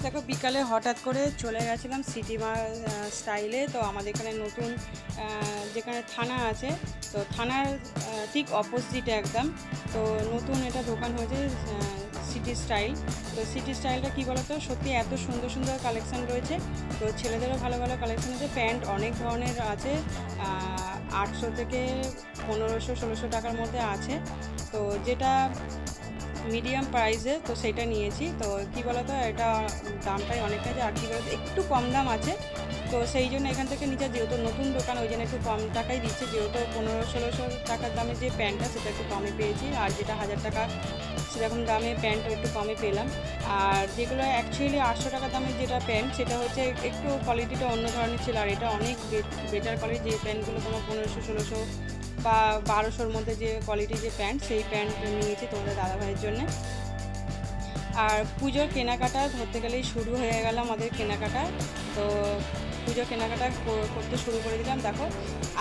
দেখো বিকালে হঠাৎ করে চলে গেছিলাম সিটি স্টাইলে। তো আমাদের এখানে নতুন যেখানে থানা আছে, তো থানার ঠিক অপোজিটে একদম তো নতুন এটা দোকান হয়েছে সিটি স্টাইল। তো সিটি স্টাইলটা কী বলতো, সত্যি এত সুন্দর সুন্দর কালেকশান রয়েছে। তো ছেলেদেরও ভালো ভালো কালেকশান আছে, প্যান্ট অনেক ধরনের আছে, 800 থেকে 1500-1600 টাকার মধ্যে আছে। তো যেটা মিডিয়াম প্রাইসে, তো সেটা নিয়েছি। তো কী বলতো, এটা দামটাই অনেকটা যে, আর কী বলতো একটু কম দাম আছে। তো সেই জন্য এখান থেকে নিচে, যেহেতু নতুন দোকান ওই জন্য একটু কম টাকাই দিচ্ছে, যেহেতু 1500-1600 টাকার দামের যে প্যান্টটা সেটা একটু কমে পেয়েছি, আর যেটা 1000 টাকা সেরকম দামে প্যান্ট একটু কমে পেলাম। আর যেগুলো অ্যাকচুয়ালি 800 টাকা দামের যেটা প্যান্ট, সেটা হচ্ছে একটু কোয়ালিটিটা অন্য ধরনের ছিল, আর এটা অনেক বেটার কোয়ালিটি। যে প্যান্টগুলো তোমার 1500-1600 বা 1200-র মধ্যে যে কোয়ালিটির যে প্যান্ট, সেই প্যান্ট নিয়েছি তোমাদের দাদাভাইয়ের জন্যে। আর পুজোর কেনাকাটা ধরতে গেলেই শুরু হয়ে গেল আমাদের কেনাকাটা। তো পুজোর কেনাকাটা করতে শুরু করে দিলাম। দেখো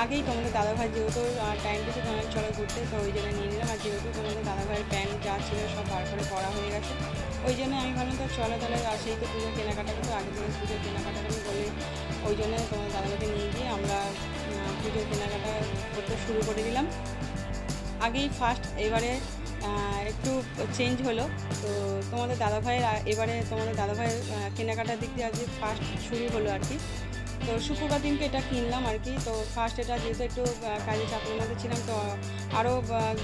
আগেই তোমাদের দাদাভাই যেহেতু টাইম টুকু চলো ঘুরতে, তো ওই জন্য নিয়ে নিলাম। আর যেহেতু তোমাদের দাদাভাইয়ের প্যান্ট যা ছিল সব বার করে পরা হয়ে গেছে, ওই জন্য আমি ভাবলাম তো চলো তাহলে, আর সেই তো পুজোর কেনাকাটা কিন্তু আগের দিনের পুজোর কেনাকাটাটা আমি বলে, ওই জন্য তোমাদের দাদাভাইকে নিয়ে গিয়ে আমরা পুজোর কেনাকাটা করতে শুরু করে দিলাম। আগেই ফার্স্ট, এবারে একটু চেঞ্জ হলো। তো তোমাদের দাদাভাইয়ের এবারে তোমাদের দাদাভাইয়ের কেনাকাটার দিক দিয়ে আজকে ফার্স্ট শুরু হলো আর কি। তো শুক্রবার দিনকে এটা কিনলাম আর কি। তো ফার্স্ট এটা যেহেতু একটু কাজে চাপের মধ্যে ছিলাম, তো আরও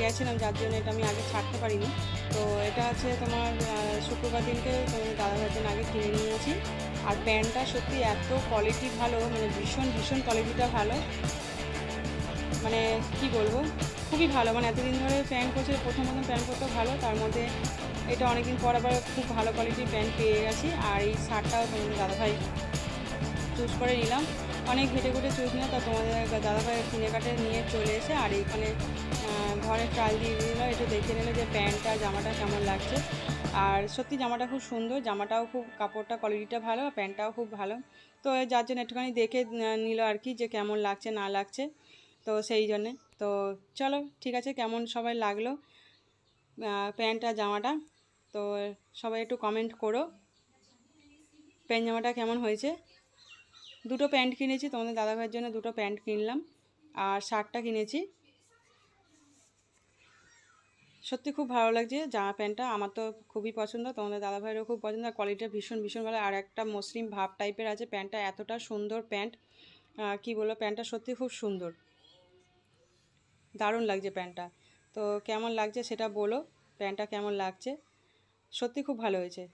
গেছিলাম, যার জন্য এটা আমি আগে ছাড়তে পারিনি। তো এটা আছে তোমার শুক্রবার দিনকে তোমাদের দাদাভাইয়ের জন্য আগে কিনে নিয়েছি। আর প্যান্টটা সত্যি এত কোয়ালিটি ভালো, মানে ভীষণ ভীষণ কোয়ালিটিটা ভালো, মানে কি বলবো, খুবই ভালো। মানে এতদিন ধরে প্যান্ট করছে, প্রথম প্যান্ট করতেও ভালো, তার মধ্যে এটা অনেকদিন পর আবার খুব ভালো কোয়ালিটির প্যান্ট পেয়ে গেছি। আর এই শার্টটাও তোমাদের দাদাভাই চুজ করে নিলাম, অনেক ঘেটে ঘুটে চুজ নিলাম। তা তোমাদের দাদাভাই কিনে কাটে নিয়ে চলে এসে আর এইখানে ঘরে ট্রায়াল দিয়ে দিল, একটু দেখে নিল যে প্যান্টটা জামাটা কেমন লাগছে। আর সত্যি জামাটা খুব সুন্দর, জামাটাও খুব, কাপড়টা কোয়ালিটিটা ভালো, আর প্যান্টটাও খুব ভালো। তো যার জন্য একটুখানি দেখে নিল আর কি, যে কেমন লাগছে না লাগছে। তো সেই জন্যে, তো চলো ঠিক আছে, কেমন সবাই লাগলো প্যান্ট আর জামাটা, তো সবাই একটু কমেন্ট করো প্যান্ট জামাটা কেমন হয়েছে। দুটো প্যান্ট কিনেছি তোমাদের দাদাভাইয়ের জন্য, দুটো প্যান্ট কিনলাম, আর শার্টটা কিনেছি। সত্যি খুব ভালো লাগছে জামা প্যান্টটা, আমার তো খুবই পছন্দ, তোমাদের দাদাভাইয়েরও খুব পছন্দ। আর কোয়ালিটিটা ভীষণ ভীষণ ভালো, আর একটা মসৃণ ভাব টাইপের আছে প্যান্টটা, এতটা সুন্দর প্যান্ট, কি বলবো, প্যান্টটা সত্যি খুব সুন্দর, দারুণ লাগছে প্যান্টটা। তো কেমন লাগছে সেটা বলো, প্যান্টটা কেমন লাগছে, সত্যি খুব ভালো হয়েছে।